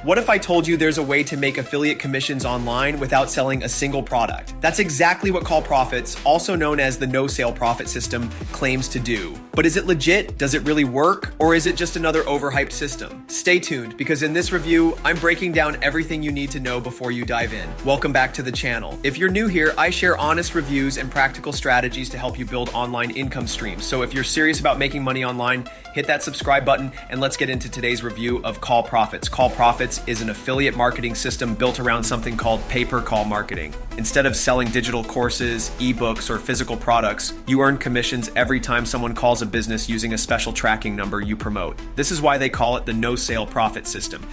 What if I told you there's a way to make affiliate commissions online without selling a single product? That's exactly what Call Profits, also known as the no sale profit system, claims to do. But is it legit? Does it really work? Or is it just another overhyped system? Stay tuned, because in this review, I'm breaking down everything you need to know before you dive in. Welcome back to the channel. If you're new here, I share honest reviews and practical strategies to help you build online income streams. So if you're serious about making money online, hit that subscribe button and let's get into today's review of Call Profits. Call Profits is an affiliate marketing system built around something called pay-per-call marketing. Instead of selling digital courses, ebooks, or physical products, you earn commissions every time someone calls a business using a special tracking number you promote. This is why they call it the no sale profit system.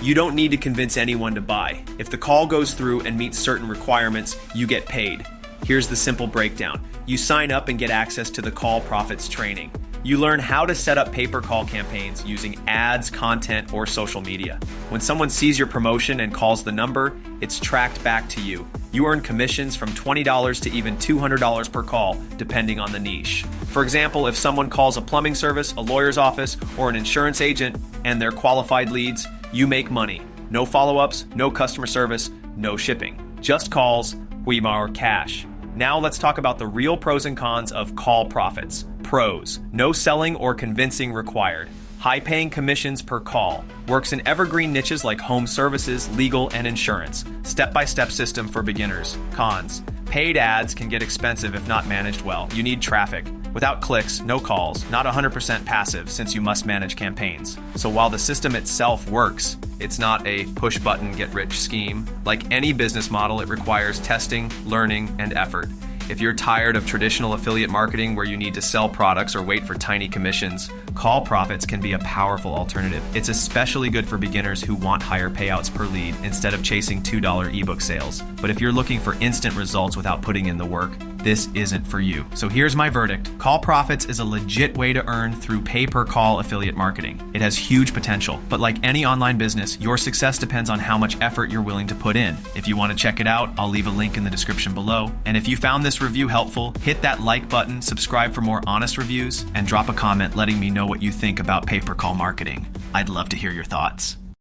You don't need to convince anyone to buy. If the call goes through and meets certain requirements, you get paid. Here's the simple breakdown. You sign up and get access to the Call Profits training. You learn how to set up pay-per-call campaigns using ads, content, or social media. When someone sees your promotion and calls the number, it's tracked back to you. You earn commissions from $20 to even $200 per call, depending on the niche. For example, if someone calls a plumbing service, a lawyer's office, or an insurance agent, and they're qualified leads, you make money. No follow-ups, no customer service, no shipping. Just calls, or cash. Now let's talk about the real pros and cons of Call Profits. Pros: no selling or convincing required. High-paying commissions per call. Works in evergreen niches like home services, legal, and insurance. Step-by-step system for beginners. Cons: paid ads can get expensive if not managed well. You need traffic. Without clicks, no calls, not 100% passive since you must manage campaigns. So while the system itself works, it's not a push-button get-rich scheme. Like any business model, it requires testing, learning, and effort. If you're tired of traditional affiliate marketing where you need to sell products or wait for tiny commissions, Call Profits can be a powerful alternative. It's especially good for beginners who want higher payouts per lead instead of chasing $2 ebook sales. But if you're looking for instant results without putting in the work, this isn't for you. So here's my verdict. Call Profits is a legit way to earn through pay-per-call affiliate marketing. It has huge potential, but like any online business, your success depends on how much effort you're willing to put in. If you want to check it out, I'll leave a link in the description below. And if you found this review helpful, hit that like button, subscribe for more honest reviews, and drop a comment letting me know what you think about pay-per-call marketing. I'd love to hear your thoughts.